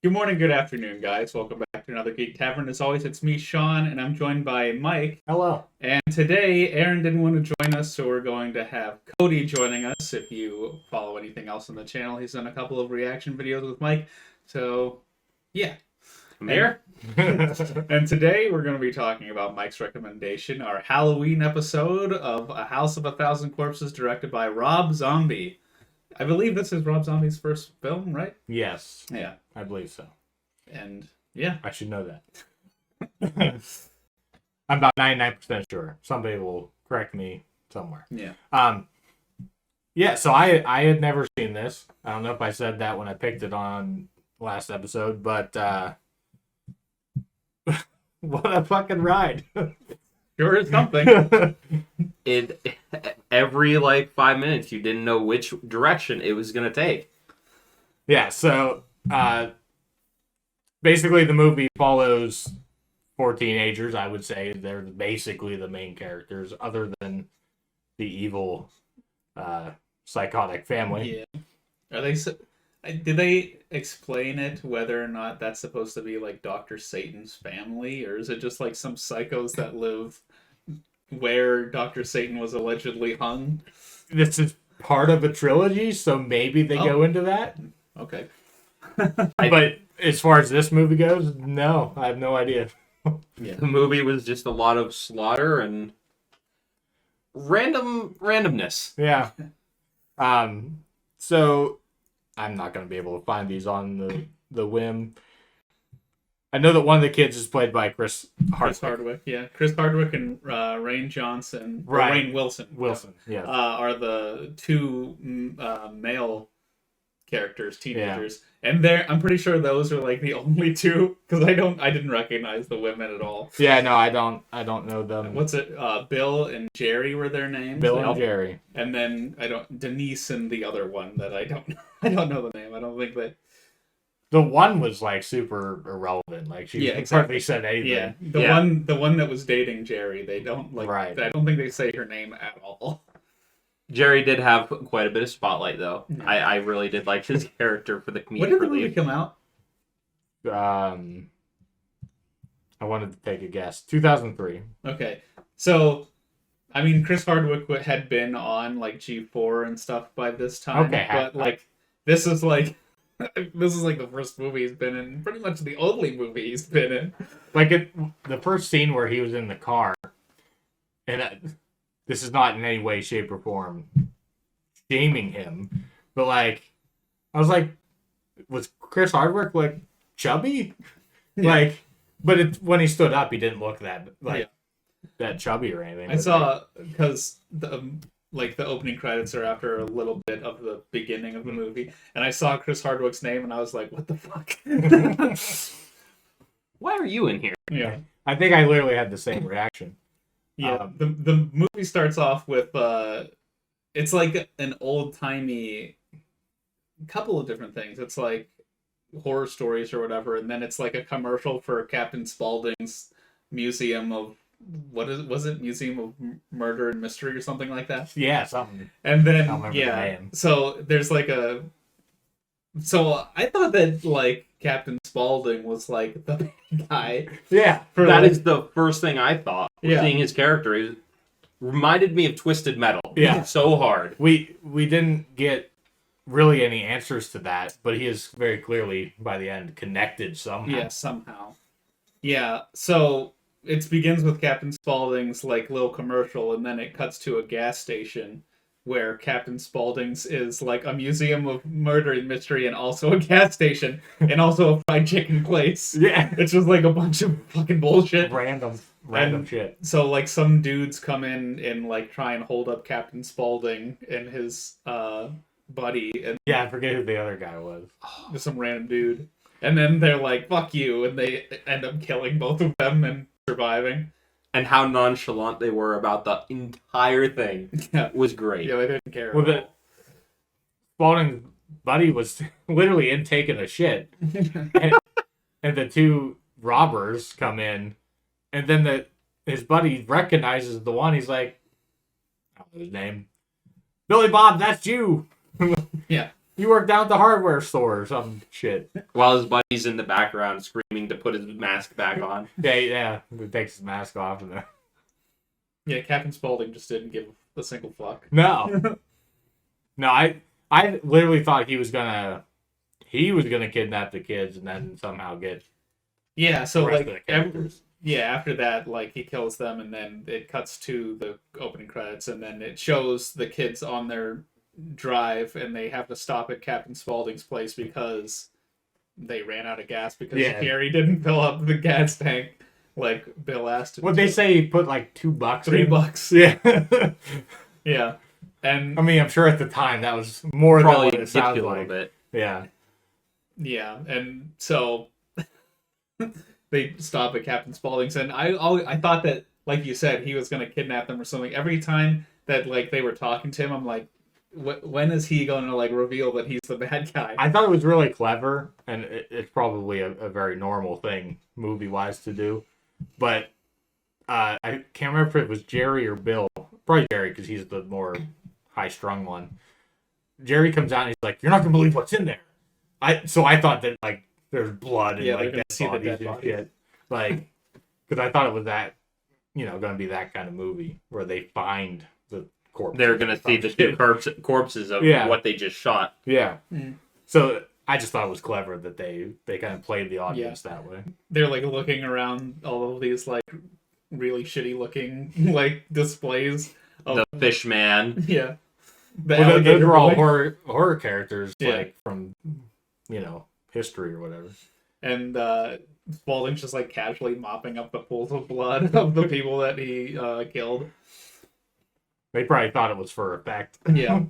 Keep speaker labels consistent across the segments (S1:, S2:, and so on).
S1: Good morning, good afternoon, guys. Welcome back to another Geek Tavern. As always, it's me, Sean, and I'm joined by Mike.
S2: Hello.
S1: And today, Aaron didn't want to join us, so we're going to have Cody joining us. If you follow anything else on the channel, he's done a couple of reaction videos with Mike. So, yeah.
S3: I'm here.
S1: And today, we're going to be talking about Mike's recommendation, our Halloween episode of A House of a Thousand Corpses, directed by Rob Zombie. I believe this is Rob Zombie's first film, right?
S2: Yes.
S1: Yeah.
S2: I believe so.
S1: And, yeah.
S2: I should know that. I'm about 99% sure. Somebody will correct me somewhere.
S1: Yeah.
S2: Yeah, so I had never seen this. I don't know if I said that when I picked it on last episode, but what a fucking ride.
S1: Sure is something.
S3: Every 5 minutes, you didn't know which direction it was going to take.
S2: Yeah, so basically the movie follows four teenagers, I would say. They're basically the main characters, other than the evil psychotic family.
S1: Yeah. Are they? Did they explain it whether or not that's supposed to be like Dr. Satan's family, or is it just like some psychos that live where Dr. Satan was allegedly hung?
S2: This is part of a trilogy, so maybe they go into that.
S1: Okay.
S2: But as far as this movie goes, no, I have no idea.
S3: Yeah. The movie was just a lot of slaughter and randomness.
S2: Yeah. So I'm not going to be able to find these on the whim. I know that one of the kids is played by Chris Hardwick.
S1: Yeah. Chris Hardwick and Rainn Johnson.
S2: Right.
S1: Rainn Wilson.
S2: Yeah.
S1: Are the two male characters, teenagers. Yeah. And I'm pretty sure those are like the only two, because I didn't recognize the women at all.
S2: Yeah, no, I don't know them.
S1: What's it? Bill and Jerry were their names.
S2: Bill and Jerry.
S1: And then Denise and the other one that I don't know the name. I don't think that.
S2: The one was like super irrelevant. Like she hardly said anything.
S1: Yeah. The one that was dating Jerry, they don't like.
S2: Right.
S1: I don't think they say her name at all.
S3: Jerry did have quite a bit of spotlight, though. Yeah. I really did like his character for the comedic relief.
S1: When did the movie come out?
S2: I wanted to take a guess. 2003.
S1: Okay. So, I mean, Chris Hardwick had been on, like, G4 and stuff by this time.
S2: Okay.
S1: But, like, this is like the first movie he's been in. Pretty much the only movie he's been in.
S2: Like, the first scene where he was in the car, and this is not in any way, shape, or form shaming him, but like, I was like, was Chris Hardwick like chubby? Yeah. Like, but when he stood up, he didn't look that that chubby or anything.
S1: I saw because the opening credits are after a little bit of the beginning of the movie, and I saw Chris Hardwick's name, and I was like, what the fuck?
S3: Why are you in here?
S1: Yeah,
S2: I think I literally had the same reaction.
S1: Yeah, the movie starts off with it's like an old-timey couple of different things. It's like horror stories or whatever, and then it's like a commercial for Captain Spaulding's Museum of was it Museum of Murder and Mystery or something like that?
S2: Yeah, something.
S1: And then so there's like so I thought that like Captain Spaulding was like the bad guy.
S2: Yeah,
S3: that is the first thing I thought. Yeah. Seeing his character, it reminded me of Twisted Metal.
S2: Yeah,
S3: so hard.
S2: We didn't get really any answers to that, but he is very clearly by the end connected somehow.
S1: Yeah, somehow. Yeah, so it begins with Captain Spaulding's like little commercial, and then it cuts to a gas station where Captain Spaulding's is like a museum of murder and mystery, and also a gas station, and also a fried chicken place.
S2: Yeah,
S1: it's just like a bunch of fucking bullshit,
S2: random shit.
S1: So like some dudes come in and like try and hold up Captain Spaulding and his buddy, and
S2: yeah, I forget who the other guy was.
S1: Just some random dude, and then they're like, "Fuck you," and they end up killing both of them and surviving.
S3: And how nonchalant they were about the entire thing was great.
S1: Yeah, they didn't care.
S2: Well, Spaulding's buddy was literally in taking a shit, and the two robbers come in, and then his buddy recognizes the one. He's like, I don't know his name. Billy Bob, that's you.
S1: Yeah.
S2: You work down at the hardware store or some shit.
S3: While his buddy's in the background screaming to put his mask back on.
S2: Yeah. He takes his mask off and then...
S1: Yeah, Captain Spaulding just didn't give a single fuck.
S2: No. No, I literally thought he was gonna kidnap the kids and then somehow get
S1: Yeah, so
S2: the rest of
S1: like
S2: the characters.
S1: after that, like he kills them, and then it cuts to the opening credits, and then it shows the kids on their drive, and they have to stop at Captain Spaulding's place because they ran out of gas because Gary didn't fill up the gas tank like Bill asked him.
S2: What they say, he put like $2.
S1: $3.
S2: Yeah.
S1: Yeah, and
S2: I mean, I'm sure at the time that was more
S3: Probably
S2: than what it
S3: hit
S2: sounds
S3: you a little
S2: like.
S3: bit.
S2: Yeah.
S1: yeah, and so they stop at Captain Spaulding's, and I thought that, like you said, he was gonna kidnap them or something. Every time that like they were talking to him, I'm like, when is he going to like reveal that he's the bad guy?
S2: I thought it was really clever, and it's probably a very normal thing movie-wise to do. But I can't remember if it was Jerry or Bill. Probably Jerry, because he's the more high-strung one. Jerry comes out and he's like, "You're not gonna believe what's in there." So I thought that like there's blood and like dead
S1: see the
S2: bodies
S1: dead
S2: and
S1: body.
S2: shit. Like, because I thought it was that, gonna be that kind of movie where they find the corpse.
S3: They're gonna see the two corpses of what they just shot.
S2: Yeah.
S1: Mm.
S2: So I just thought it was clever that they kind of played the audience that way.
S1: They're like looking around all of these like really shitty looking like displays of
S3: The fish man.
S1: yeah.
S2: Well, those were all
S1: boy.
S2: horror characters,
S1: Yeah.
S2: like from history or whatever.
S1: And Spaulding's just like casually mopping up the pools of blood of the people that he killed.
S2: They probably thought it was for effect.
S1: Yeah.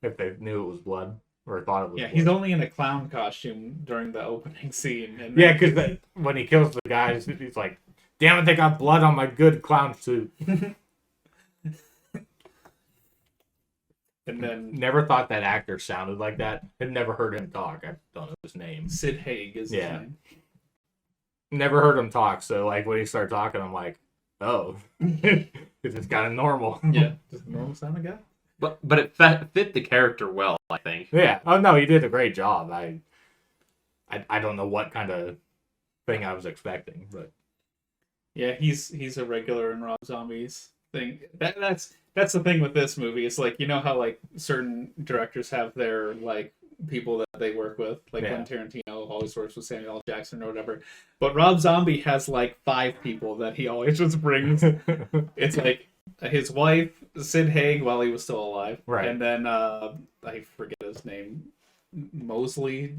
S2: If they knew it was blood or thought it was.
S1: Yeah,
S2: blood.
S1: he's only in a clown costume during the opening scene. And
S2: Yeah, because when he kills the guys, he's like, "Damn it, they got blood on my good clown suit."
S1: and then
S2: Never thought that actor sounded like that. Had never heard him talk. I don't know his name.
S1: Sid Haig is his name.
S2: Never heard him talk. So like when he started talking, I'm like, "Oh, because it's kind of normal."
S1: Yeah, just a normal sounding guy.
S3: But it fit the character well, I think.
S2: Yeah. Oh no, he did a great job. I don't know what kind of thing I was expecting, but
S1: Yeah, he's a regular in Rob Zombie's thing. That's the thing with this movie. It's like, you know how like certain directors have their like people that they work with, like when Tarantino always works with Samuel L. Jackson or whatever. But Rob Zombie has like 5 people that he always just brings. It's like his wife, Sid Haig, while he was still alive,
S2: Right.
S1: and then I forget his name, Mosley,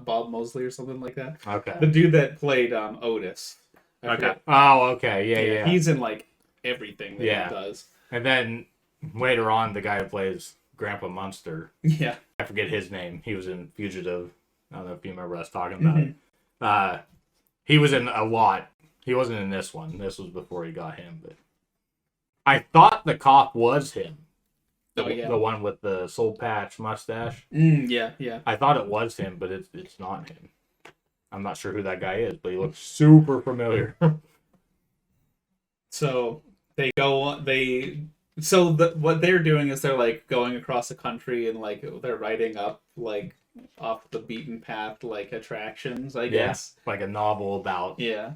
S1: Bob Mosley or something like that.
S2: okay.
S1: The dude that played Otis. I
S3: Okay.
S1: forget.
S2: Oh, okay. Yeah.
S1: He's in like everything that
S2: Yeah.
S1: he does.
S2: And then later on, the guy who plays Grandpa Munster,
S1: Yeah.
S2: I forget his name. He was in Fugitive. I don't know if you remember us talking about it. He was in a lot. He wasn't in this one. This was before he got him. But I thought the cop was him.
S1: Oh, yeah.
S2: The one with the soul patch mustache.
S1: Yeah.
S2: I thought it was him, but it's not him. I'm not sure who that guy is, but he looks super familiar.
S1: So they go. What they're doing is they're like going across the country and like they're writing up like off the beaten path like attractions, I guess.
S2: Like a novel about
S1: Yeah.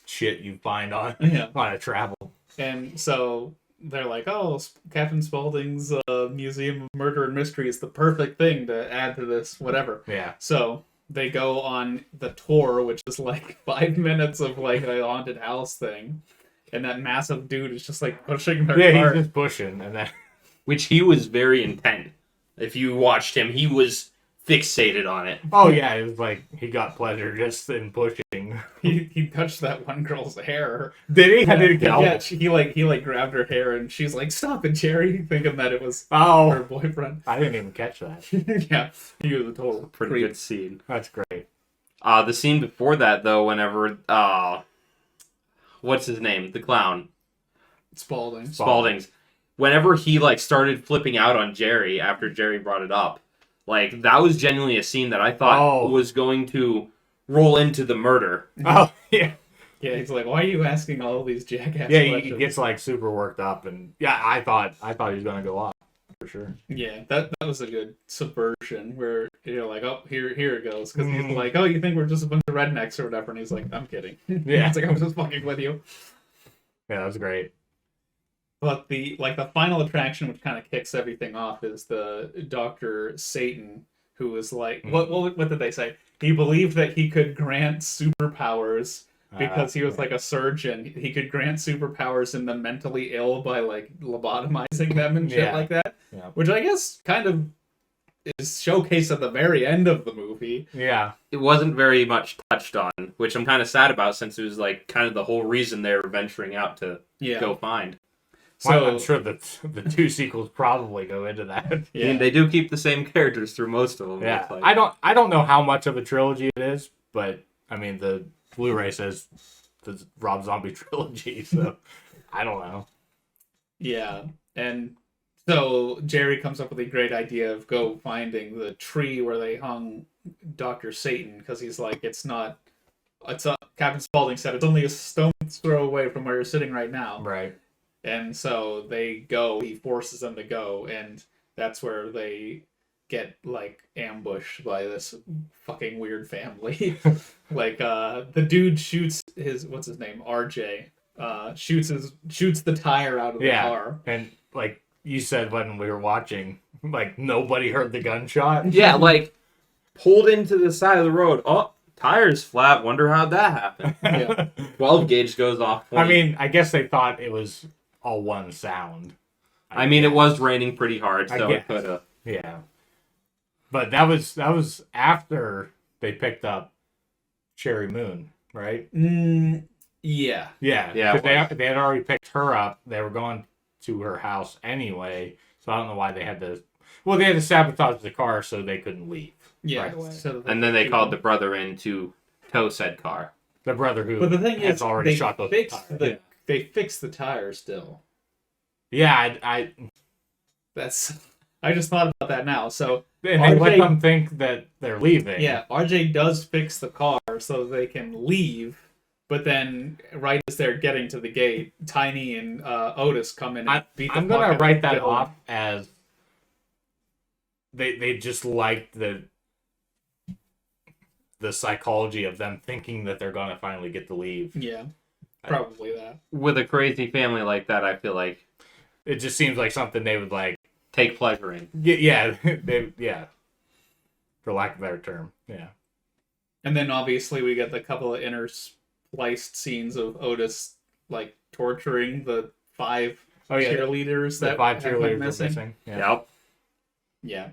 S2: shit you find on
S1: Yeah.
S2: on a travel.
S1: And so they're like, oh, Captain Spaulding's Museum of Murder and Mystery is the perfect thing to add to this, whatever.
S2: Yeah.
S1: So they go on the tour, which is like 5 minutes of like a haunted house thing. And that massive dude is just like pushing their cart.
S2: He's just pushing, and then
S3: Which he was very intent. If you watched him, he was fixated on it.
S2: oh yeah, it was like he got pleasure just in pushing.
S1: He touched that one girl's hair.
S2: Did he? I didn't
S1: Yeah,
S2: get
S1: he grabbed her hair and she's like, "Stop it, Jerry," thinking that it was her
S2: Oh,
S1: boyfriend.
S2: I didn't even catch that.
S1: Yeah, he was a total
S3: Pretty
S1: creep.
S3: good scene.
S2: That's great.
S3: The scene before that, though, whenever what's his name, the clown, Spaulding's, whenever he like started flipping out on Jerry after Jerry brought it up, like that was genuinely a scene that I thought was going to roll into the murder.
S2: Oh yeah,
S1: Yeah, he's like, "Why are you asking all these jackass
S2: yeah.
S1: questions?"
S2: He gets like super worked up, and yeah, I thought he was gonna go off. for sure.
S1: Yeah, that was a good subversion where you're like, oh, here it goes, because he's like, oh, you think we're just a bunch of rednecks or whatever, and he's like, I'm kidding.
S2: Yeah,
S1: it's like I was just fucking with you.
S2: Yeah, that was great.
S1: But the final attraction, which kind of kicks everything off, is the Dr. Satan, who is like, what did they say? He believed that he could grant superpowers because he was like a surgeon. He could grant superpowers in the mentally ill by like lobotomizing them and shit like that.
S2: Yeah.
S1: Which I guess kind of is showcased at the very end of the movie.
S2: Yeah.
S3: It wasn't very much touched on, which I'm kind of sad about, since it was like kind of the whole reason they were venturing out to go find.
S1: So
S2: well, I'm sure that the 2 sequels probably go into that.
S3: Yeah. I mean, they do keep the same characters through most of them.
S2: Yeah,
S3: like.
S2: I don't know how much of a trilogy it is, but I mean the Blu-ray says the Rob Zombie trilogy, so I don't know.
S1: Yeah, and so Jerry comes up with a great idea of go finding the tree where they hung Dr. Satan, because he's like, Captain Spaulding said it's only a stone's throw away from where you're sitting right now.
S2: Right.
S1: And so he forces them to go, and that's where they get, like, ambushed by this fucking weird family. Like, the dude shoots what's his name? RJ. Shoots the tire out of the car.
S2: And, like you said when we were watching, like, nobody heard the gunshot.
S3: Yeah, like, pulled into the side of the road. Oh, tire's flat. Wonder how'd that happen.
S1: Yeah.
S3: 12 gauge goes off. 20.
S2: I mean, I guess they thought it was all one sound.
S3: I mean, it was raining pretty hard, so it could have.
S2: Yeah. But that was after they picked up Sherry Moon, right?
S1: Yeah.
S2: Yeah. Because they had already picked her up. They were going to her house anyway, so I don't know why they had to... Well, they had to sabotage the car so they couldn't leave.
S1: Yeah.
S2: Right away.
S3: And then they called the brother in to tow said car.
S2: The brother who
S1: But the thing is,
S2: already shot those tires.
S1: They fixed the tire still.
S2: Yeah,
S1: I just thought about that now. So
S2: and they let them think that they're leaving.
S1: Yeah, RJ does fix the car so they can leave, but then right as they're getting to the gate, Tiny and Otis come in and beat the
S2: I'm
S1: fuck
S2: gonna
S1: out
S2: write
S1: of
S2: that
S1: Bill.
S2: off as they just liked the psychology of them thinking that they're gonna finally get to leave.
S1: Yeah, probably that.
S3: With a crazy family like that, I feel like
S2: it just seems like something they would like
S3: take pleasure in.
S2: Yeah, for lack of a better term. Yeah.
S1: And then obviously we get the couple of interspliced scenes of Otis like torturing the 5 cheerleaders that
S2: 5 cheerleaders
S1: missing.
S2: missing. Yeah.
S3: Yep.
S1: Yeah.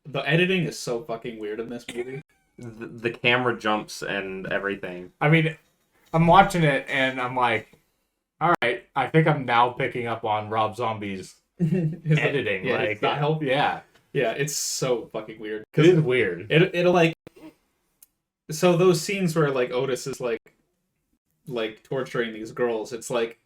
S1: The editing is so fucking weird in this movie.
S3: The camera jumps and everything.
S2: I mean, I'm watching it and I'm like, all right, I think I'm now picking up on Rob Zombie's editing.
S1: Like, style.
S2: Yeah.
S1: Yeah, it's so fucking weird.
S2: It is weird.
S1: It'll like... So those scenes where like Otis is like torturing these girls, it's like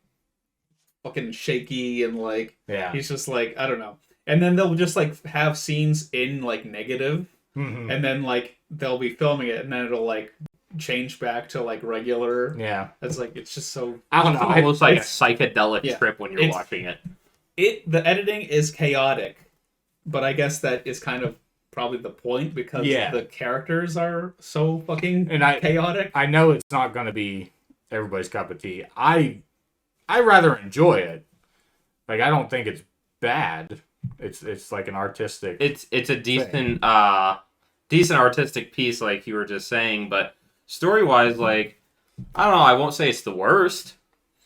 S1: fucking shaky and like he's just like, I don't know. And then they'll just like have scenes in like negative, and then like they'll be filming it, and then it'll like change back to like regular.
S2: Yeah,
S1: it's like it's just so
S3: I don't know. Almost like a psychedelic trip when you're watching it.
S1: The editing is chaotic, but I guess that is kind of probably the point because the characters are so fucking chaotic.
S2: I know it's not going to be everybody's cup of tea. I rather enjoy it. Like, I don't think it's bad. It's like an artistic.
S3: It's a decent decent artistic piece, like you were just saying. But story wise, like, I don't know. I won't say it's the worst.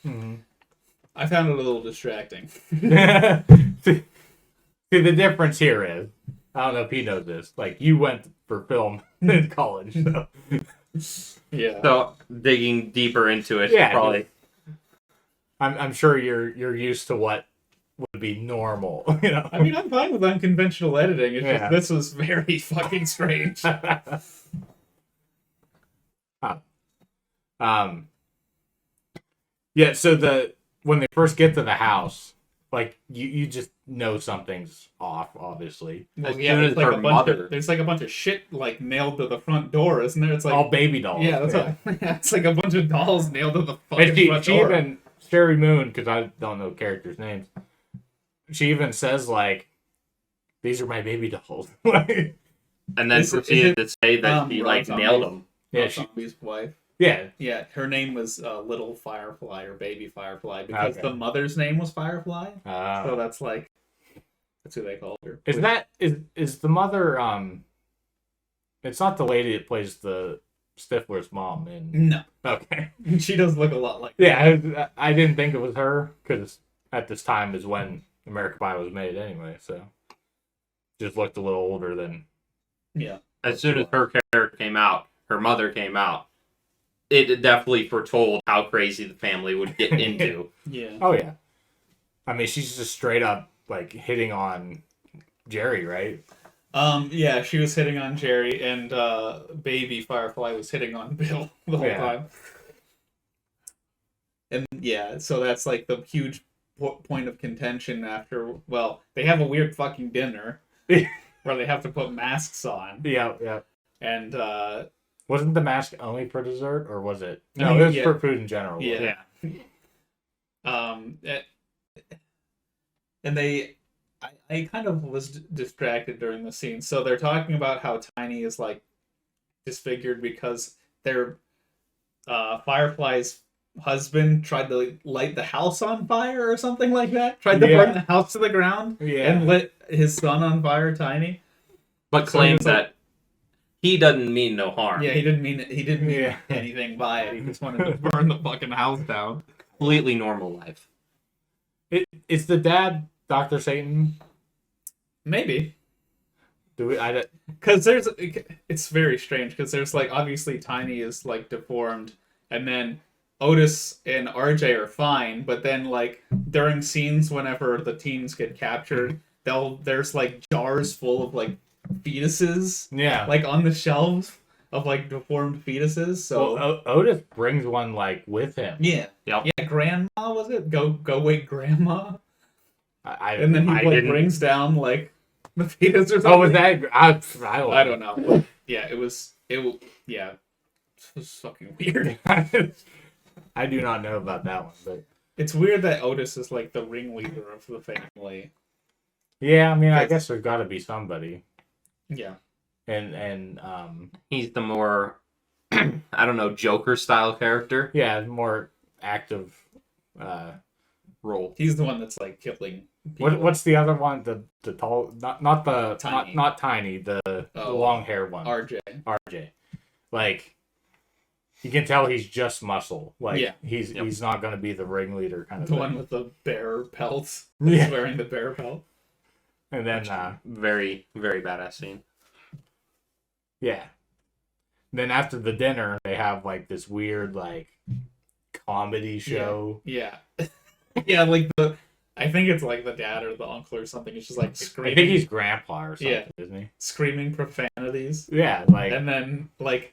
S2: Mm-hmm.
S1: I found it a little distracting.
S2: See, the difference here is, I don't know if he knows this. Like, you went for film in college, so
S1: yeah.
S3: So digging deeper into it, probably.
S2: I'm sure you're used to what would be normal, you know.
S1: I mean, I'm fine with unconventional editing. It's just this was very fucking strange.
S2: Yeah. So when they first get to the house, like you just know something's off, obviously.
S3: Well, there's like
S1: there's like a bunch of shit like nailed to the front door, isn't there? It's like
S2: all baby dolls.
S1: Yeah, it's like a bunch of dolls nailed to the fucking front door.
S2: Even Sherry Moon, because I don't know characters' names, she even says like, these are my baby dolls.
S3: And then proceeded to say that she
S1: Rob
S3: nailed
S1: Zombie's-
S3: him.
S1: Rob Zombie's wife.
S2: Yeah.
S1: Yeah, her name was Little Firefly or Baby Firefly because
S2: Okay.
S1: the mother's name was Firefly. So that's who they called her.
S2: Is the mother it's not the lady that plays the Stifler's mom in
S1: No.
S2: Okay.
S1: She does look a lot like
S2: Yeah, I didn't think it was her because at this time is when American Pie was made anyway, so just looked a little older than.
S1: Yeah.
S3: As soon as her character came out, her mother came out, it definitely foretold how crazy the family would get into.
S1: Yeah.
S2: Oh yeah. I mean, she's just straight up like hitting on Jerry, right?
S1: Yeah, she was hitting on Jerry, and Baby Firefly was hitting on Bill the whole time. And yeah, so that's like the huge point of contention after. Well, they have a weird fucking dinner where they have to put masks on.
S2: Yeah.
S1: And
S2: wasn't the mask only for dessert, or was it?
S1: I
S2: No,
S1: mean,
S2: it was
S1: yeah.
S2: for food in general.
S1: Yeah. And I kind of was distracted during the scene. So they're talking about how Tiny is like disfigured because their Firefly's husband tried to light the house on fire or something like that. Tried to burn the house to the ground and lit his son on fire, Tiny.
S3: But claimed that he doesn't mean no harm.
S1: Yeah, he didn't mean anything by it. He just wanted to burn the fucking house down.
S3: Completely normal life.
S2: Is the dad Dr. Satan?
S1: Maybe.
S2: Because
S1: it's very strange because there's like obviously Tiny is like deformed, and then Otis and RJ are fine, but then like during scenes whenever the teens get captured, there's like jars full of like fetuses, like on the shelves of like deformed fetuses. So
S2: Otis brings one like with him.
S3: Yep.
S1: Yeah, Grandma was it? Go wake Grandma. And then he brings down like the fetus or something.
S2: Oh, was that?
S1: I don't know. Yeah, it was fucking weird.
S2: I do not know about that one, but
S1: it's weird that Otis is like the ringleader of the family.
S2: Yeah, I mean, I guess there's got to be somebody.
S1: Yeah,
S2: and
S3: he's the more I don't know, Joker style character.
S2: Yeah, more active
S3: role.
S1: He's the one that's like killing people.
S2: What's the other one? The tall, not the
S1: Tiny.
S2: not Tiny, the long hair one.
S1: RJ.
S2: Like, you can tell he's just muscle. Like,
S1: Yeah.
S2: he's not going to be the ringleader kind of
S1: The
S2: thing.
S1: one with the bear pelts.
S2: Yeah.
S1: He's wearing the bear pelt.
S2: And then
S3: very, very badass scene.
S2: Yeah. Then after the dinner, they have like this weird like comedy show.
S1: Yeah. Yeah, like I think it's like the dad or the uncle or something. It's just like screaming.
S2: I think he's grandpa or something, isn't he?
S1: Screaming profanities.
S2: Yeah, like.
S1: And then like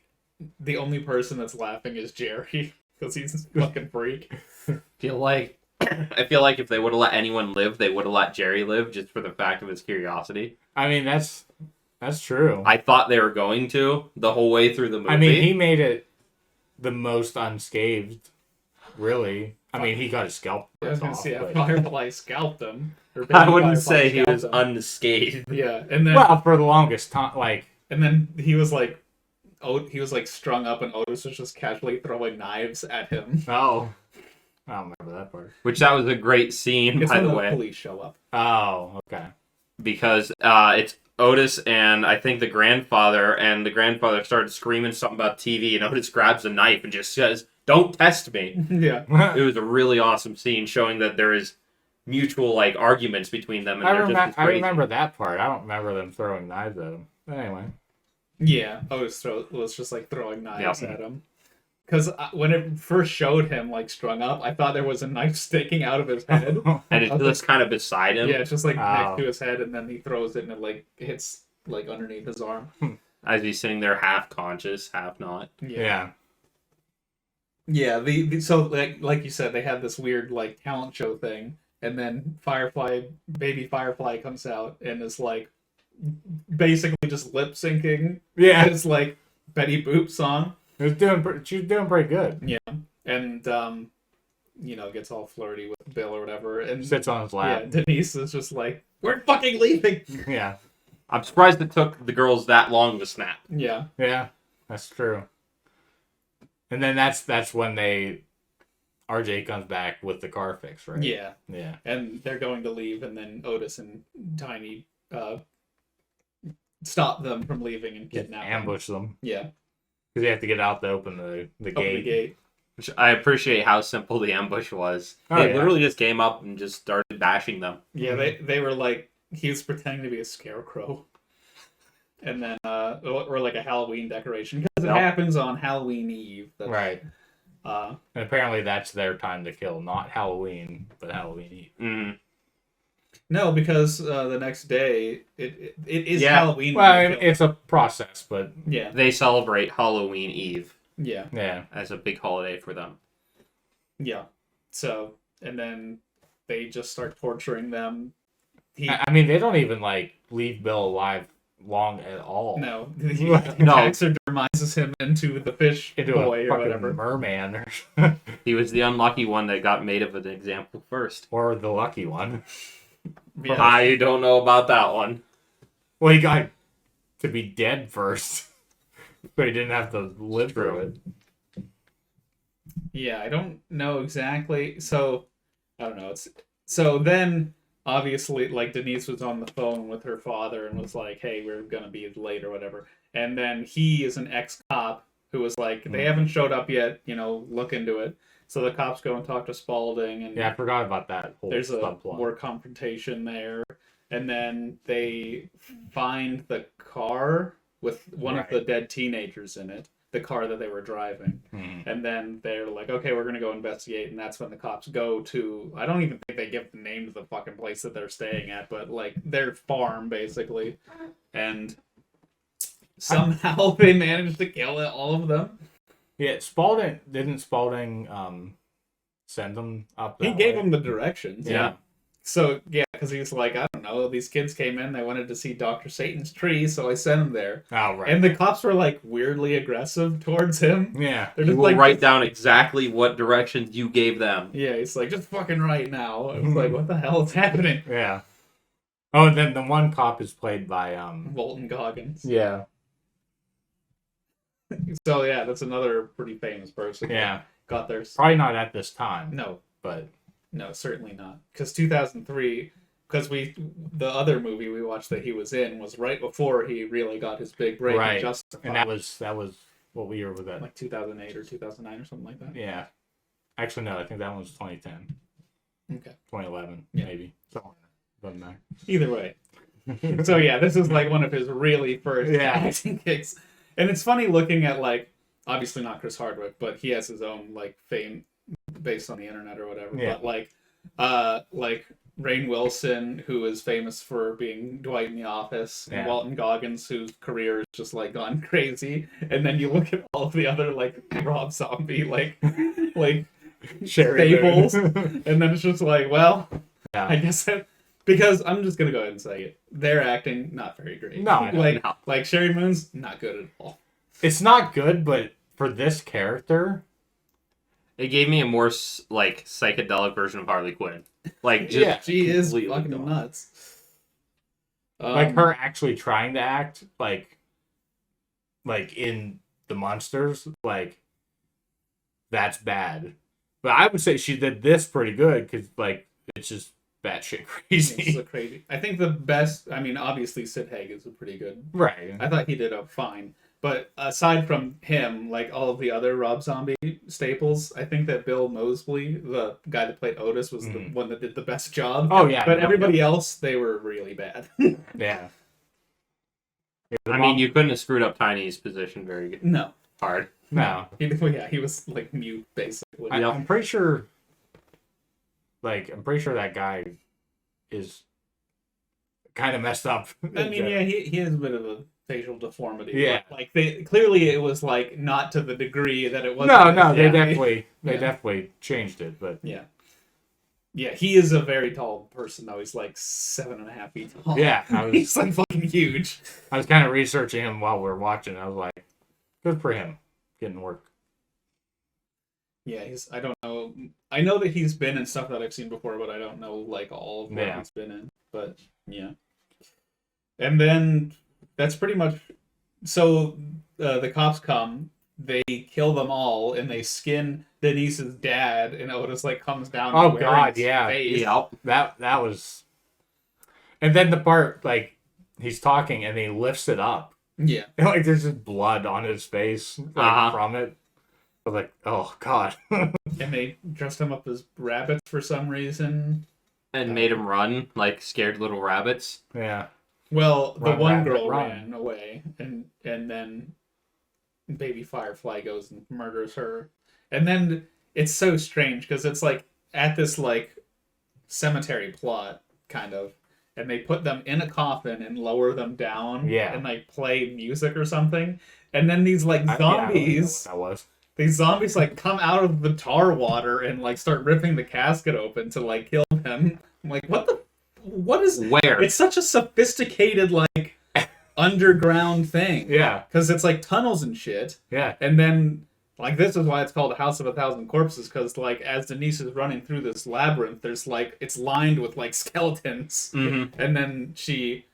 S1: the only person that's laughing is Jerry because he's a fucking freak.
S3: I feel like if they would have let anyone live, they would have let Jerry live just for the fact of his curiosity.
S2: I mean, that's true.
S3: I thought they were going to the whole way through the movie.
S2: I mean, he made it the most unscathed, really. I mean, he got his scalp.
S1: I was gonna say,
S2: but...
S1: Firefly scalped him.
S3: I wouldn't say he was unscathed.
S1: Yeah, and then
S2: for the longest time, like.
S1: And then he was like strung up, and Otis was just casually throwing knives at him.
S2: Oh, I don't remember that part.
S3: Which that was a great scene, by the way.
S1: The police show up.
S2: Oh, okay.
S3: Because it's Otis and I think the grandfather, and the grandfather started screaming something about TV, and Otis grabs a knife and just says, "Don't test me."
S1: Yeah.
S3: It was a really awesome scene showing that there is mutual like arguments between them, and
S2: I remember that part. I don't remember them throwing knives at him. But anyway.
S1: Yeah, Otis was just like throwing knives at him. Because when it first showed him like strung up, I thought there was a knife sticking out of his head.
S3: And it's just kind of beside him.
S1: Yeah, it's just like next to his head, and then he throws it and it like hits like underneath his arm.
S3: As he's sitting there half conscious, half not.
S2: Yeah.
S1: Yeah, so like you said, they had this weird like talent show thing, and then Baby Firefly comes out and is like basically just lip syncing.
S2: Yeah,
S1: it's like Betty Boop song.
S2: She was doing pretty good.
S1: Yeah, and gets all flirty with Bill or whatever, and
S2: sits on his lap.
S1: Yeah, Denise is just like, "We're fucking leaving."
S2: Yeah,
S3: I'm surprised it took the girls that long to snap.
S1: Yeah.
S2: Yeah, that's true. And then that's when RJ comes back with the car fix, right?
S1: Yeah.
S2: Yeah.
S1: And they're going to leave, and then Otis and Tiny stop them from leaving and kidnap them.
S2: Ambush them.
S1: Yeah.
S2: Because they have to get out to open the gate.
S1: Open the gate.
S3: Which I appreciate how simple the ambush was. They literally just came up and just started bashing them.
S1: Yeah, they were like, he was pretending to be a scarecrow. And then, or like a Halloween decoration. Because it happens on Halloween Eve.
S2: Right.
S1: And
S2: apparently that's their time to kill. Not Halloween, but Halloween Eve.
S3: Mm-hmm.
S1: No, because the next day, it is Halloween.
S2: Well, it's a process, but...
S1: Yeah.
S3: They celebrate Halloween Eve.
S1: Yeah.
S2: Yeah.
S3: As a big holiday for them.
S1: Yeah. So, and then they just start torturing them.
S2: I mean, they don't even, like, leave Bill alive long at all.
S1: No. He taxidermizes him into the fish boy or whatever.
S2: Merman.
S3: He was the unlucky one that got made of an example first.
S2: Or the lucky one.
S1: Yeah.
S3: I don't know about that one.
S2: Well, he got to be dead first. But he didn't have to live through it.
S1: Yeah, I don't know exactly. So, I don't know. So then, obviously, like, Denise was on the phone with her father and was like, hey, we're going to be late or whatever. And then he is an ex-cop who was like, they haven't showed up yet, look into it. So the cops go and talk to Spaulding. And
S2: yeah, I forgot about that whole
S1: there's a
S2: subplot.
S1: more confrontation there. And then they find the car with one of the dead teenagers in it, the car that they were driving.
S2: Mm-hmm.
S1: And then they're like, okay, we're going to go investigate. And that's when the cops go to, I don't even think they give the name of the fucking place that they're staying at, but like their farm, basically. And somehow they managed to kill all of them.
S2: Yeah, Spaulding send them up that
S1: He gave
S2: way?
S1: them the directions.
S2: Yeah.
S1: So, yeah, because he's like, I don't know, these kids came in, they wanted to see Dr. Satan's tree, so I sent them there.
S2: Oh, right.
S1: And the cops were, like, weirdly aggressive towards him.
S2: Yeah.
S1: They're
S3: You
S1: just
S3: will
S1: like,
S3: write down exactly what directions you gave them.
S1: Yeah, he's like, just fucking right now. I was like, what the hell is happening?
S2: Yeah. Oh, and then the one cop is played by
S1: Walton Goggins.
S2: Yeah.
S1: So, yeah, that's another pretty famous person.
S2: Yeah.
S1: Got their...
S2: Probably not at this time.
S1: No.
S2: But...
S1: No, certainly not. Because 2003... Because the other movie we watched that he was in was right before he really got his big break.
S2: Right.
S1: Justified.
S2: And that was what year was that?
S1: Like 2008 or 2009 or something like that.
S2: Yeah. Actually, no. I think that one was 2010.
S1: Okay.
S2: 2011,
S1: Yeah.
S2: maybe. Something like that. Doesn't matter.
S1: Either way. So yeah, this is like one of his really first acting gigs. And it's funny looking at, like, obviously not Chris Hardwick, but he has his own, like, fame based on the internet or whatever.
S2: Yeah.
S1: But like Rainn Wilson, who is famous for being Dwight in The Office, and Walton Goggins, whose career is just, like, gone crazy. And then you look at all of the other, like, Rob Zombie, like staples. And then it's just like, well, I guess that... Because I'm just gonna go ahead and say it. Their acting, not very great.
S2: No,
S1: like Sherry Moon's, not good at all.
S2: It's not good, but for this character,
S3: it gave me a more like psychedelic version of Harley Quinn. Like, just
S1: she is fucking nuts.
S2: Like her actually trying to act like in the Munsters, like that's bad. But I would say she did this pretty good because like it's just batshit crazy.
S1: It's so crazy. I think the best. I mean, obviously Sid Haig is a pretty good.
S2: Right.
S1: I thought he did a fine. But aside from him, like all of the other Rob Zombie staples, I think that Bill Moseley, the guy that played Otis, was the one that did the best job.
S2: Oh, yeah.
S1: But everybody else, they were really bad.
S2: Yeah.
S3: I mean, you couldn't have screwed up Tiny's position very good.
S1: No.
S3: Hard.
S2: No.
S1: He was like mute, basically.
S2: I'm pretty sure... I'm pretty sure that guy is kind of messed up.
S1: I mean, yeah, he has a bit of a facial deformity.
S2: Yeah.
S1: Like clearly it was like not to the degree that it was.
S2: No, they definitely changed it, but
S1: yeah. Yeah, he is a very tall person though. He's like 7.5 feet tall.
S2: Yeah,
S1: he's like fucking huge.
S2: I was kind of researching him while we were watching. I was like, good for him getting work.
S1: Yeah, I don't know. I know that he's been in stuff that I've seen before, but I don't know like all of what he's been in. But yeah. And then that's pretty much so. The cops come, they kill them all, and they skin Denise's dad, and Otis like comes down.
S2: Oh
S1: wearing
S2: God,
S1: his
S2: yeah,
S1: face.
S3: Yep.
S2: that was. And then the part like he's talking and he lifts it up.
S1: Yeah,
S2: And, like there's just blood on his face like, from it. I was like, oh God.
S1: and they dressed him up as rabbits for some reason,
S3: And made him run like scared little rabbits.
S2: Yeah.
S1: Well, the
S2: Run,
S1: one
S2: rabbit,
S1: girl
S2: run.
S1: ran away, and then baby Firefly goes and murders her. And then it's so strange because it's like at this like cemetery plot kind of, and they put them in a coffin and lower them down,
S2: Yeah.
S1: and like play music or something. And then these like zombies,
S2: that was.
S1: these zombies like come out of the tar water and like start ripping the casket open to like kill him. I'm like, what is
S3: Where?
S1: It's such a sophisticated like underground thing.
S2: Yeah.
S1: Because it's like tunnels and shit.
S2: Yeah.
S1: And then like this is why it's called a House of a Thousand Corpses, because like as Denise is running through this labyrinth, there's like it's lined with like skeletons.
S3: Mm-hmm.
S1: And then she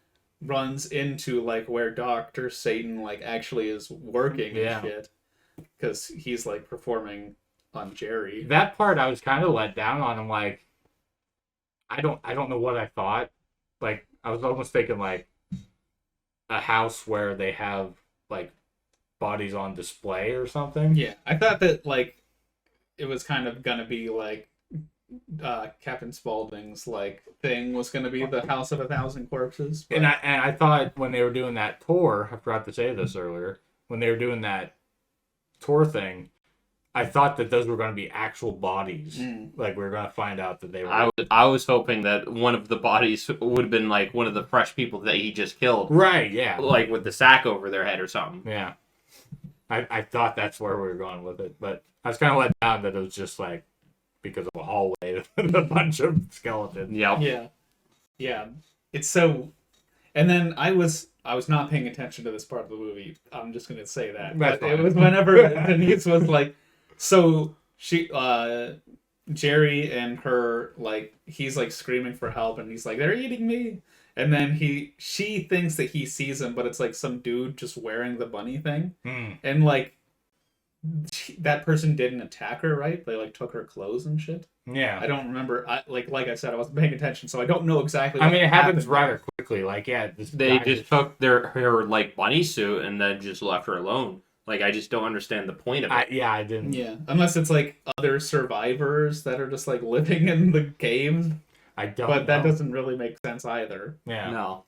S1: runs into like where Dr. Satan like actually is working and shit. Because he's like performing on Jerry.
S2: That part I was kind of let down on. I'm like, I don't know what I thought. Like I was almost thinking like a house where they have like bodies on display or something.
S1: Yeah, I thought that like it was kind of gonna be like Captain Spaulding's like thing was gonna be the House of a Thousand Corpses. But...
S2: And I thought when they were doing that tour, I forgot to say this earlier, when they were doing that tour thing, I thought that those were going to be actual bodies. Like we were going to find out that they were.
S3: I was hoping that one of the bodies would have been like one of the fresh people that he just killed.
S2: Right, yeah.
S3: Like with the sack over their head or something.
S2: Yeah. I thought that's where we were going with it, but I was kind of let down that it was just like because of a hallway and a bunch of skeletons.
S3: Yep.
S1: Yeah. Yeah. It's so... And then I was not paying attention to this part of the movie. I'm just going to say that.
S2: That's
S1: But
S2: fine.
S1: it was whenever Denise was like... So she... Jerry and her, like, he's like screaming for help and he's like, they're eating me. And then she thinks that he sees him, but it's like some dude just wearing the bunny thing. And like, that person didn't attack her, right? They like took her clothes and shit.
S2: Yeah.
S1: I don't remember. Like I said, I wasn't paying attention, so I don't know exactly.
S2: I mean, it happens
S1: happened.
S2: rather quickly. Like, yeah,
S3: They just took her like bunny suit and then just left her alone. Like, I just don't understand the point of it.
S2: I didn't.
S1: Yeah, unless it's like other survivors that are just like living in the caves.
S2: I don't.
S1: But that
S2: know.
S1: doesn't really make sense either.
S2: Yeah.
S3: No.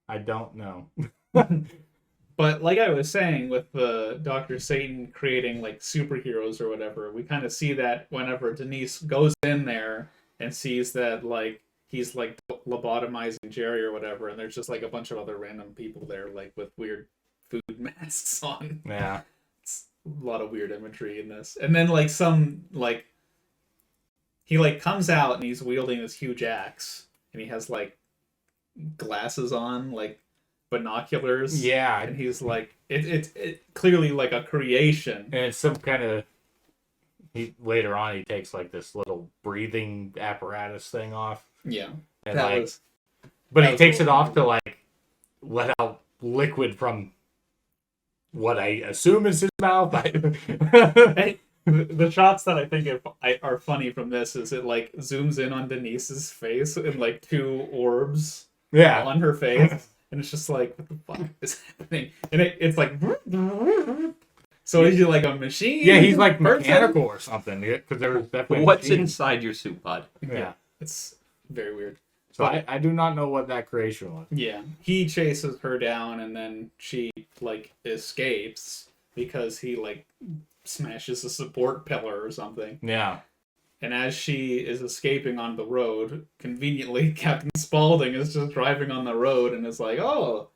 S2: I don't know.
S1: But like I was saying, with the Dr. Satan creating like superheroes or whatever, we kind of see that whenever Denise goes in there and sees that like he's like lobotomizing Jerry or whatever, and there's just like a bunch of other random people there like with weird food masks on.
S2: Yeah.
S1: It's a lot of weird imagery in this. And then like some like he like comes out and he's wielding this huge axe and he has like glasses on, like binoculars.
S2: Yeah.
S1: And he's like it's clearly like a creation.
S2: And it's some kind of later on he takes like this little breathing apparatus thing off.
S1: Yeah.
S2: And
S1: That
S2: like
S1: was
S2: but
S1: that
S2: he
S1: was
S2: takes
S1: cool.
S2: it off to like let out liquid from what I assume is his mouth.
S1: The shots that I think are funny from this is it like zooms in on Denise's face and like two orbs
S2: Yeah.
S1: on her face, and it's just like, what the fuck is happening? And it's like, so is he like a machine?
S2: Yeah, he's like
S1: person?
S2: mechanical or something. Because there was definitely
S3: What's
S2: machines.
S3: inside your suit, bud?
S2: Yeah.
S1: It's very weird.
S2: So I do not know what that creation was.
S1: Yeah, he chases her down, and then she like escapes because he like smashes a support pillar or something.
S2: Yeah.
S1: And as she is escaping on the road, conveniently, Captain Spaulding is just driving on the road and is like, oh,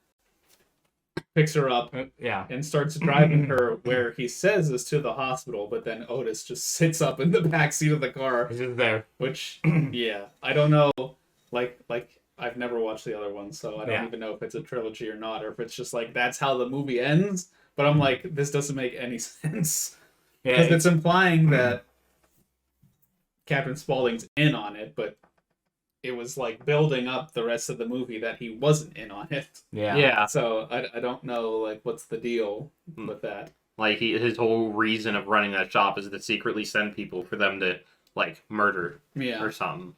S1: picks her up
S2: Yeah.
S1: and starts driving her where he says is to the hospital, but then Otis just sits up in the back seat of the car,
S2: He's just there.
S1: which, yeah, I don't know, like I've never watched the other one, so I don't even know if it's a trilogy or not, or if it's just like, that's how the movie ends, but I'm like, this doesn't make any sense.
S2: Yeah.
S1: Because it's implying that Captain Spaulding's in on it, but it was like building up the rest of the movie that he wasn't in on it.
S3: Yeah.
S1: So I don't know like what's the deal with that.
S3: Like his whole reason of running that shop is to secretly send people for them to like murder or something.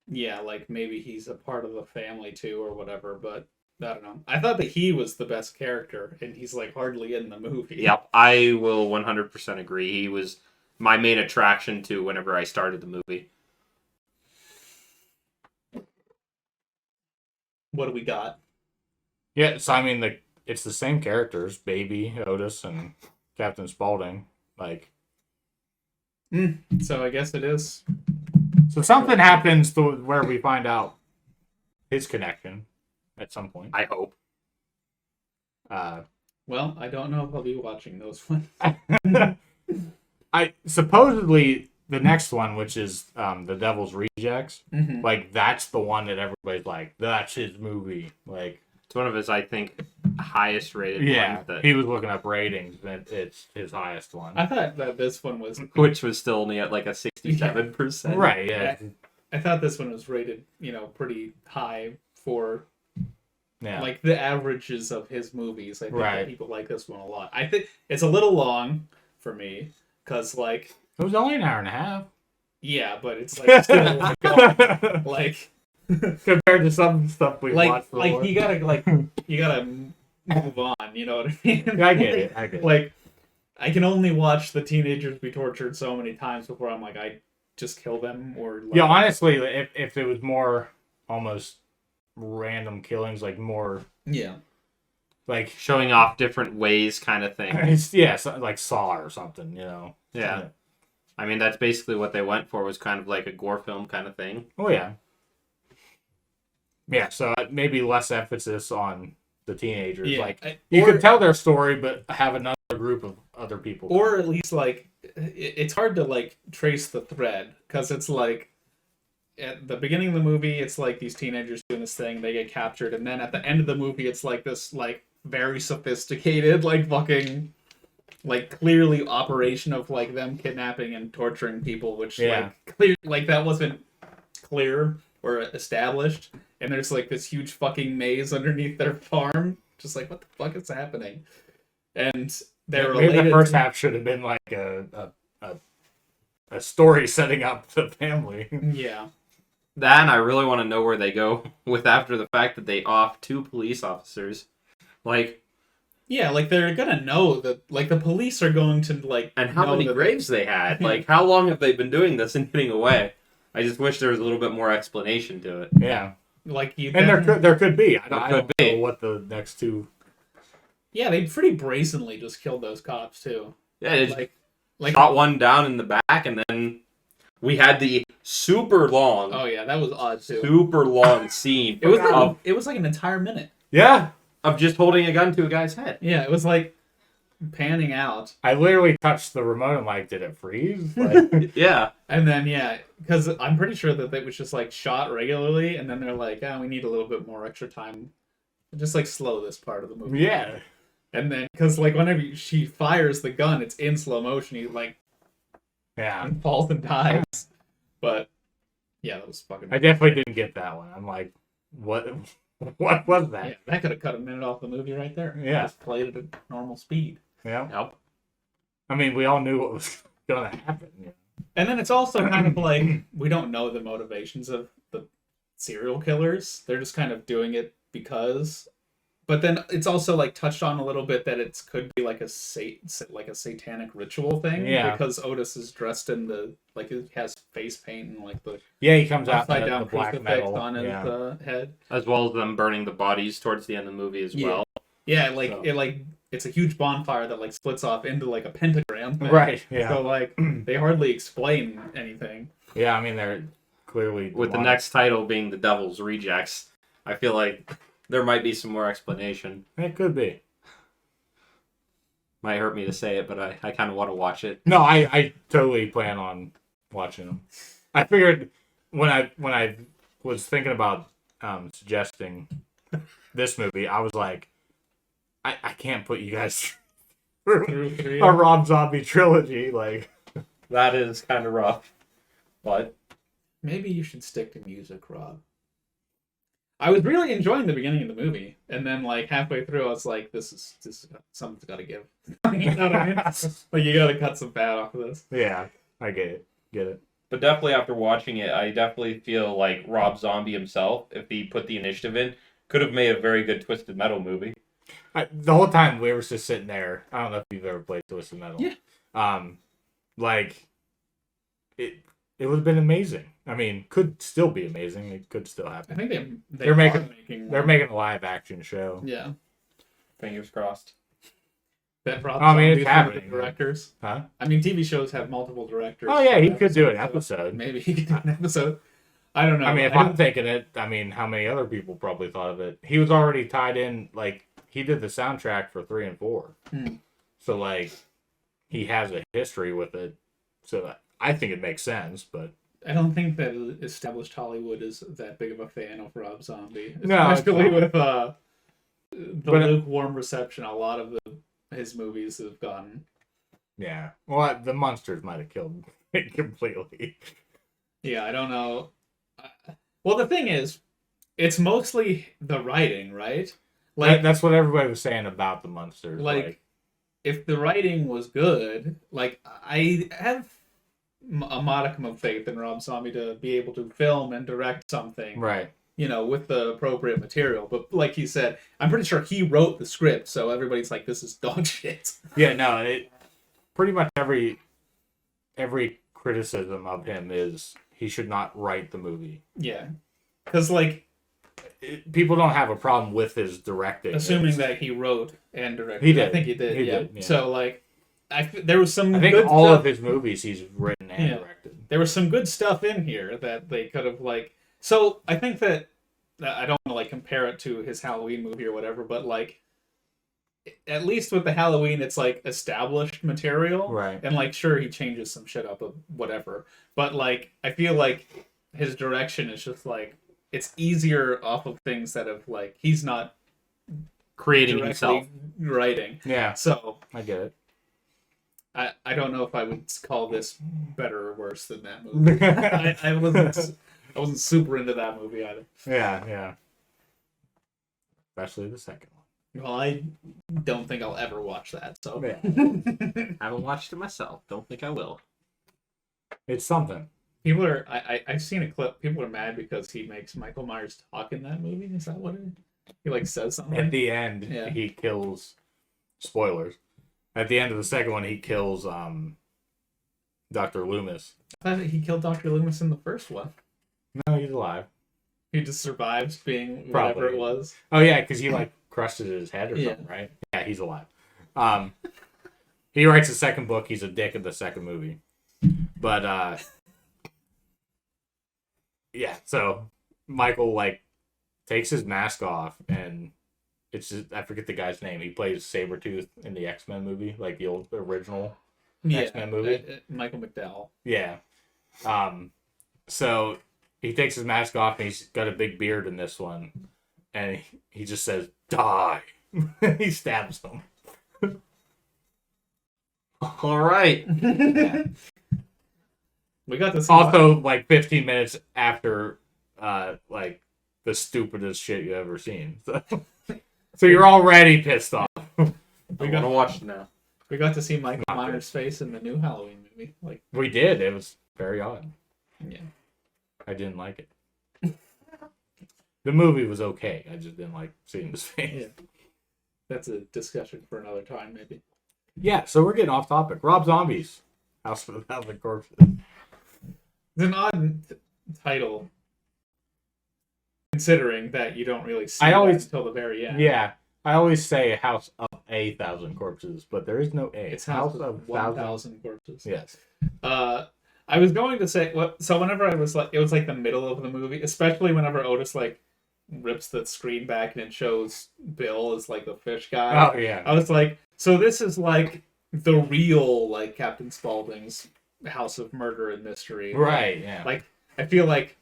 S1: Yeah, like maybe he's a part of the family too or whatever, but I don't know. I thought that he was the best character and he's like hardly in the movie.
S3: Yep, I will 100% agree. He was my main attraction to whenever I started the movie.
S1: What do we got?
S2: Yeah, so I mean, it's the same characters, Baby, Otis, and Captain Spaulding. Like,
S1: so I guess it is.
S2: So something happens to where we find out his connection at some point.
S3: I hope.
S1: Well, I don't know if I'll be watching those ones.
S2: I supposedly the next one, which is the Devil's Rejects,
S1: Mm-hmm.
S2: like that's the one that everybody's like, that's his movie. Like
S3: it's one of his, I think, highest rated ones. That...
S2: He was looking up ratings, and it's his highest one.
S1: I thought that this one was,
S3: which was still only at like a 67%.
S2: Right? Yeah.
S1: I thought this one was rated, pretty high for
S2: Yeah.
S1: the averages of his movies. I think
S2: Right.
S1: that people like this one a lot. I think it's a little long for me because
S2: it was only an hour and a half.
S1: Yeah, but it's still like
S2: compared to some stuff we watched before.
S1: you gotta move on. You know what I mean?
S2: I get it.
S1: Like I can only watch the teenagers be tortured so many times before I'm like I just kill them or
S2: honestly, if it was more almost random killings, like more like
S3: showing off different ways kind of thing.
S2: Like Saw or something,
S3: Yeah. I mean, that's basically what they went for, was kind of like a gore film kind of thing.
S2: Oh, yeah. Yeah, so maybe less emphasis on the teenagers.
S1: Yeah.
S2: You could tell their story, but have another group of other people.
S1: Or at least, it's hard to, trace the thread, because it's at the beginning of the movie, it's these teenagers doing this thing, they get captured, and then at the end of the movie, it's this, very sophisticated, fucking... clearly operation of them kidnapping and torturing people, which clear that wasn't clear or established, and there's this huge fucking maze underneath their farm, just what the fuck is happening? And they're
S2: maybe
S1: related.
S2: The first half should have been a story setting up the family.
S1: Yeah.
S3: Then I really want to know where they go with after the fact that they off 2 police officers.
S1: Yeah, they're gonna know that, the police are going to,
S3: and how many graves they had. How long have they been doing this and getting away? I just wish there was a little bit more explanation to it.
S2: Yeah. There could be. I don't know what the next 2...
S1: Yeah, they pretty brazenly just killed those cops, too.
S3: Yeah, they just shot one down in the back, and then we had the super long...
S1: Oh, yeah, that was odd, too.
S3: Super long scene.
S1: It was an entire minute.
S2: Yeah.
S3: Of just holding a gun to a guy's head.
S1: Yeah, it was panning out.
S2: I literally touched the remote and did it freeze?
S3: Yeah.
S1: And then, because I'm pretty sure that it was just shot regularly, and then they're we need a little bit more extra time. Just slow this part of the movie.
S2: Yeah.
S1: And then, because whenever she fires the gun, it's in slow motion. He falls and dies. But yeah, that was fucking.
S2: I definitely didn't get that one. I'm like, what? What was that?
S1: Yeah, that could have cut a minute off the movie right there.
S2: Yeah.
S1: Just played it at normal speed.
S2: Yeah.
S3: Yep.
S2: I mean, we all knew what was going to happen. Yeah.
S1: And then it's also kind of we don't know the motivations of the serial killers. They're just kind of doing it because. But then it's also touched on a little bit that it could be a satanic ritual thing.
S2: Yeah.
S1: Because Otis is dressed in the it has face paint and the
S2: he comes out
S1: upside down
S2: the black
S1: crucifix
S2: metal
S1: on his head,
S3: as well as them burning the bodies towards the end of the movie as well.
S1: Yeah, it's a huge bonfire that splits off into a pentagram thing.
S2: Right. Yeah.
S1: So they hardly explain anything.
S2: Yeah, I mean they're clearly
S3: with the next title being The Devil's Rejects. I feel like there might be some more explanation.
S2: It could be.
S3: Might hurt me to say it, but I kind of want to watch it.
S2: No, I totally plan on watching them. I figured when I was thinking about suggesting this movie, I was like, I can't put you guys through a Rob Zombie trilogy.
S3: That is kind of rough. But
S1: maybe you should stick to music, Rob. I was really enjoying the beginning of the movie, and then like halfway through, I was like, "This is something's got to give." You know what I mean? Like you got to cut some fat off of this.
S2: Yeah, I get it.
S3: But definitely after watching it, I definitely feel like Rob Zombie himself, if he put the initiative in, could have made a very good Twisted Metal movie.
S2: The whole time we were just sitting there. I don't know if you've ever played Twisted Metal.
S1: Yeah.
S2: Like it would have been amazing. I mean, could still be amazing. It could still happen.
S1: I think
S2: they're making a live action show.
S1: Yeah.
S3: Fingers crossed.
S1: That Rob
S2: I mean,
S1: Zombie's
S2: it's
S1: one of the
S2: happening.
S1: directors.
S2: Huh?
S1: I mean, TV shows have multiple directors.
S2: Oh yeah, he could do an episode.
S1: Maybe he could do an episode. I don't know.
S2: I mean, if I'm thinking it, I mean, how many other people probably thought of it? He was already tied in. Like he did the soundtrack for 3 and 4, so like he has a history with it. So I think it makes sense, but
S1: I don't think that established Hollywood is that big of a fan of Rob Zombie.
S2: No,
S1: especially with the lukewarm reception a lot of his movies have gotten.
S2: Yeah, well, the monsters might have killed it completely.
S1: Yeah, I don't know. Well, the thing is, it's mostly the writing, right? Like
S2: that's what everybody was saying about the monsters.
S1: Like if the writing was good, like I have a modicum of faith in Rob Zombie to be able to film and direct something,
S2: right?
S1: You know, with the appropriate material. But like he said, I'm pretty sure he wrote the script, so everybody's like, "This is dog shit."
S2: Yeah, no, pretty much every criticism of him is he should not write the movie.
S1: Yeah, because like
S2: people don't have a problem with his directing,
S1: assuming that he wrote and directed.
S2: He did.
S1: I think he did.
S2: He
S1: yeah.
S2: did, yeah.
S1: So like, there was some.
S2: I think
S1: good
S2: all
S1: stuff.
S2: of his movies he's written and directed.
S1: There was some good stuff in here that they could have like. So I think that I don't want to like compare it to his Halloween movie or whatever, but like at least with the Halloween, it's like established material,
S2: right?
S1: And like sure he changes some shit up of whatever, but like I feel like his direction is just like it's easier off of things that have like he's not
S3: creating himself
S1: writing.
S2: Yeah,
S1: so
S2: I get it.
S1: I don't know if I would call this better or worse than that movie. I wasn't super into that movie either.
S2: Yeah. Especially the second one.
S1: Well, I don't think I'll ever watch that, so.
S2: Yeah.
S3: Haven't watched it myself. Don't think I will.
S2: It's something.
S1: People are... I've seen a clip. People are mad because he makes Michael Myers talk in that movie. Is that what it is? He, like, says something?
S2: At the end, he kills... Spoilers. At the end of the second one, he kills Dr. Loomis.
S1: I thought he killed Dr. Loomis in the first one.
S2: No, he's alive.
S1: He just survives being whatever it was.
S2: Oh, yeah, because he, like, crushed his head or something, right? Yeah, he's alive. He writes the second book. He's a dick in the second movie. But, yeah, so Michael, like, takes his mask off, and it's just, I forget the guy's name. He plays Sabretooth in the X-Men movie, like the old original X-Men movie.
S1: Michael McDowell.
S2: Yeah. So he takes his mask off, and he's got a big beard in this one, and he just says, "Die." He stabs him.
S3: All right.
S1: Yeah. We got this.
S2: Also, like 15 minutes after, like the stupidest shit you ever seen. So you're already pissed off.
S3: We got to watch it now.
S1: We got to see Michael Myers' face in the new Halloween movie. Like
S2: we did. It was very odd.
S1: Yeah.
S2: I didn't like it. The movie was okay. I just didn't like seeing his face.
S1: Yeah. That's a discussion for another time, maybe.
S2: Yeah, so we're getting off topic. Rob Zombies. House of a Thousand Corpses.
S1: It's an odd title, considering that you don't really see it until the very end.
S2: Yeah, I always say House of a Thousand Corpses, but there is no A.
S1: It's House of 1,000 Corpses.
S2: Yes.
S1: I was going to say, so whenever I was like, it was like the middle of the movie, especially whenever Otis like rips the screen back and it shows Bill as like the fish guy.
S2: Oh yeah.
S1: I was like, so this is like the real like Captain Spaulding's House of Murder and Mystery.
S2: Right. Yeah.
S1: Like I feel like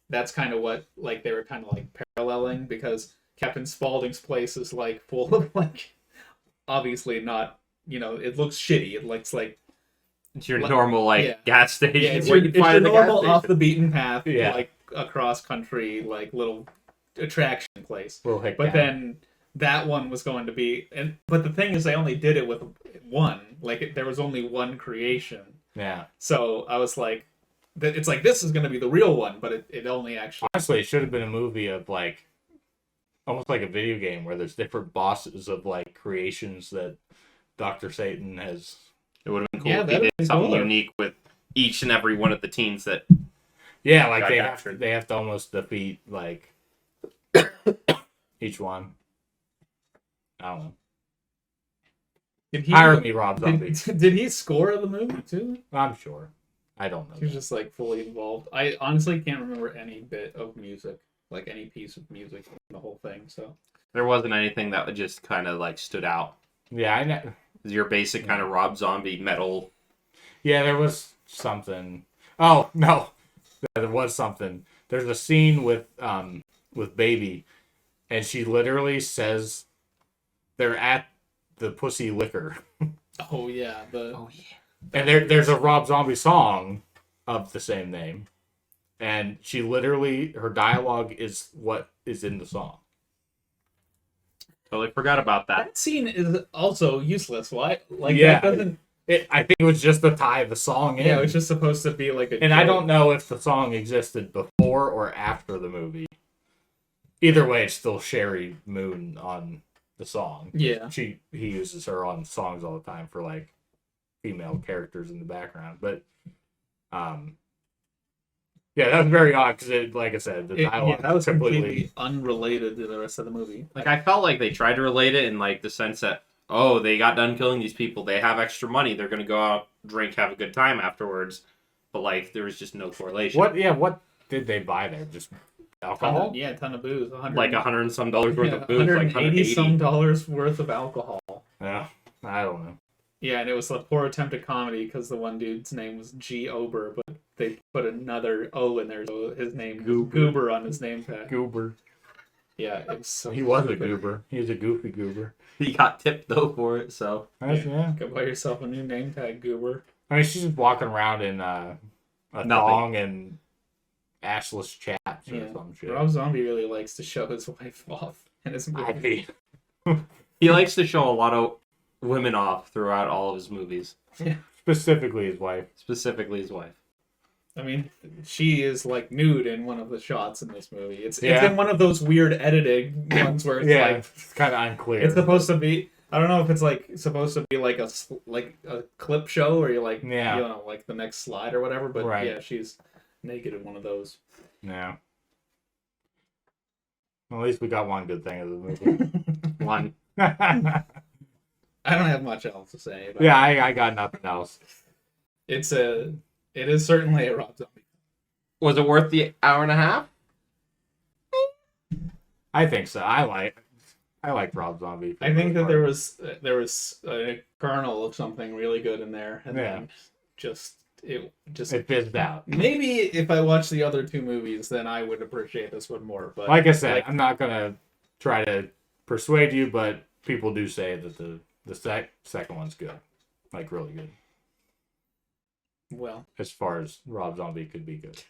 S1: that's kind of what like they were kind of like paralleling, because Captain Spaulding's place is like full of like obviously not, you know, it looks shitty. It looks like
S3: It's your normal gas station.
S1: Yeah, it's
S3: where
S1: your,
S3: you
S1: it's
S3: find
S1: your
S3: the
S1: normal
S3: gas
S1: off
S3: station.
S1: the beaten path,
S2: Yeah.
S1: like across country, like little attraction place.
S2: Little hick
S1: But
S2: town.
S1: then that one was going to be, but the thing is, they only did it with one. Like there was only one creation.
S2: Yeah.
S1: So I was like, it's like this is going to be the real one, but it only actually.
S2: Honestly, it should have been a movie of like, almost like a video game where there's different bosses of like creations that Dr. Satan has.
S3: It would have been cool
S1: Yeah,
S3: if he
S1: that'd
S3: did
S1: be
S3: something
S1: cooler.
S3: unique with each and every one of the teens that.
S2: Yeah, like
S3: Got
S2: they
S3: captured.
S2: have to almost defeat like each one. I don't know.
S1: Did he,
S2: Hire me, Rob Zombie.
S1: did he score the movie too?
S2: I'm sure. I don't know.
S1: He was just like fully involved. I honestly can't remember any bit of music, like any piece of music in the whole thing. So
S3: There wasn't anything that just kind of like stood out.
S2: Yeah, I know.
S3: Your basic kind of Rob Zombie metal.
S2: Yeah, there was something. Oh no, there was something. There's a scene with Baby, and she literally says they're at the Pussy Liquor,
S1: oh yeah,
S2: and there's a Rob Zombie song of the same name, and she literally her dialogue is what is in the song.
S3: Totally forgot about that.
S1: that scene is also useless. Why? Like
S2: Yeah.
S1: that doesn't.
S2: I think it was just to tie the song in.
S1: Yeah, it was just supposed to be like a.
S2: And I
S1: joke.
S2: don't know if the song existed before or after the movie. Either way, it's still Sherry Moon on the song.
S1: Yeah.
S2: He uses her on songs all the time for like female characters in the background. But yeah, that was very odd because, like I said, the dialogue
S1: that was
S2: completely.
S1: completely unrelated to the rest of the movie.
S3: Like I felt like they tried to relate it in like the sense that they got done killing these people, they have extra money, they're gonna go out, drink, have a good time afterwards. But like there was just no correlation.
S2: What did they buy there? Just alcohol?
S1: A ton of booze.
S3: Like $100 and some worth of booze, like
S1: $180 some
S3: $180.
S1: dollars worth of alcohol.
S2: Yeah, I don't know.
S1: Yeah, and it was a poor attempt at comedy because the one dude's name was G. Ober, but they put another O in there, so his name was Goober on his name tag.
S2: Goober.
S1: Yeah, it was so.
S2: He was a
S1: stupid.
S2: goober. He was a goofy goober.
S3: He got tipped though for it, so
S2: Yeah.
S1: Go buy yourself a new name tag, Goober.
S2: I mean, she's just walking around in a thong and assless chaps or some shit.
S1: Rob Zombie really likes to show his wife off in his movie.
S3: he likes to show a lot of women off throughout all of his movies.
S1: Yeah.
S2: Specifically his wife.
S3: Specifically his wife.
S1: I mean, she is like nude in one of the shots in this movie. It's in one of those weird editing ones where it's like
S2: it's kind of unclear.
S1: It's supposed to be. I don't know if it's like supposed to be like a clip show or you're like you know like the next slide or whatever. But yeah, she's naked in one of those.
S2: Yeah. Well, at least we got one good thing of the movie.
S3: One.
S1: I don't have much else to say. But
S2: yeah, I got nothing else.
S1: It is certainly a Rob Zombie.
S3: Was it worth the hour and a half?
S2: I think so. I like Rob Zombie.
S1: I think that there was a kernel of something really good in there, and then it
S2: fizzed out.
S1: Maybe if I watched the other two movies, then I would appreciate this one more. But
S2: like I said, I'm not gonna try to persuade you, but people do say that the second one's good, like really good.
S1: Well,
S2: as far as Rob Zombie could be good.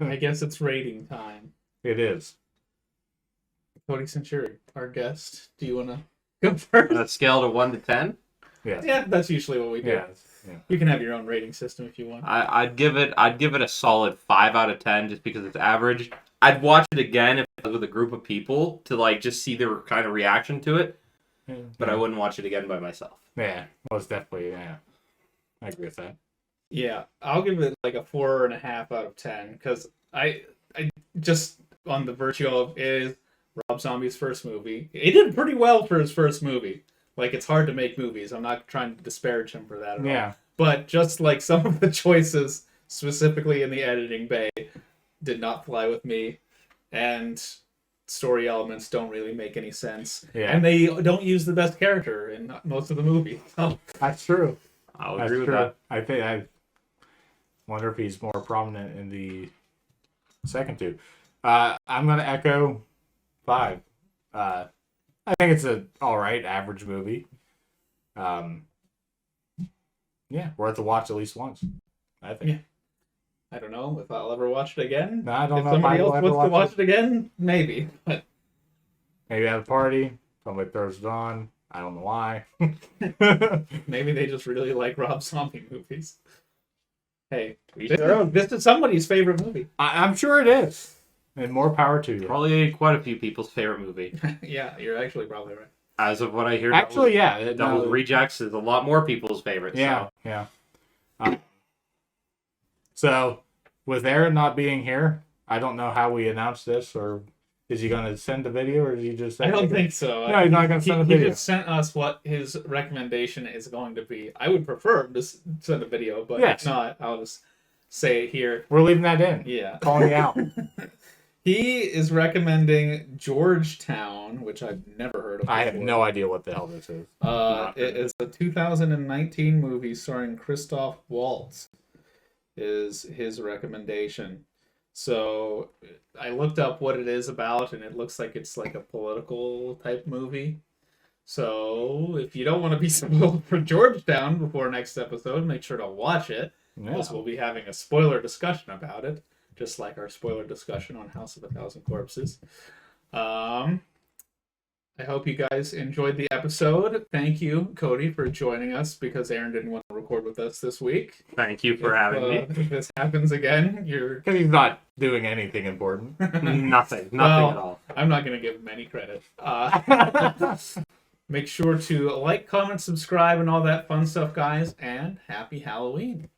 S1: I guess it's rating time.
S2: It is.
S1: Cody, since you're our guest, do you want to go first?
S3: On a scale to 1 to 10?
S1: Yeah, that's usually what we do.
S2: Yeah.
S1: You can have your own rating system if you want.
S3: I'd give it a solid 5 out of 10 just because it's average. I'd watch it again if it was with a group of people to like just see their kind of reaction to it. Yeah. But I wouldn't watch it again by myself.
S2: Yeah, most definitely. Yeah, I agree with that.
S1: Yeah, I'll give it like a 4.5 out of 10 because I just on the virtue of it is Rob Zombie's first movie. He did pretty well for his first movie. Like, it's hard to make movies. I'm not trying to disparage him for that at all. But just like some of the choices, specifically in the editing bay, did not fly with me. And story elements don't really make any sense. Yeah. And they don't use the best character in most of the movie. So.
S2: That's true.
S3: I'll agree with that.
S2: I wonder if he's more prominent in the second two. I'm going to echo 5. I think it's an all right average movie. Yeah, Yeah, worth a watch at least once, I think.
S1: Yeah. I don't know if I'll ever watch it again.
S2: No, I don't
S1: if
S2: know
S1: somebody
S2: if I will
S1: else
S2: ever
S1: wants to
S2: watch
S1: watch it again, maybe. But
S2: Maybe at a party, somebody throws it on. I don't know why.
S1: maybe they just really like Rob Zombie movies. Hey,
S3: Each
S1: this,
S3: their own.
S1: this is somebody's favorite movie.
S2: I'm sure it is. And more power to you.
S3: Probably quite a few people's favorite movie.
S1: Yeah, you're actually probably right.
S3: As of what I hear,
S2: Actually, yeah.
S3: Devil's Rejects is a lot more people's favorite.
S2: Yeah,
S3: So.
S2: yeah. So, with Aaron not being here, I don't know how we announced this, or is he going to send the video, or is he just...
S1: I don't think so.
S2: No, he's not going to send a video.
S1: He just sent us what his recommendation is going to be. I would prefer him to send a video, but
S2: Yes.
S1: if not, I'll just say it here.
S2: We're leaving that in.
S1: Yeah.
S2: Calling you out.
S1: He is recommending Georgetown, which I've never heard of.
S2: I have
S1: before.
S2: no idea what the hell this is.
S1: It is a 2019 movie starring Christoph Waltz. Is his recommendation. So I looked up what it is about, and it looks like it's like a political type movie. So if you don't want to be spoiled for Georgetown before next episode, make sure to watch it, because we'll be having a spoiler discussion about it, just like our spoiler discussion on House of a Thousand Corpses. I hope you guys enjoyed the episode. Thank you, Cody, for joining us, because Aaron didn't want to record with us this week.
S3: Thank you for having me.
S1: If this happens again, you're...
S2: Because he's not doing anything important.
S3: Nothing at all.
S1: I'm not going to give him any credit. Make sure to like, comment, subscribe, and all that fun stuff, guys, and happy Halloween.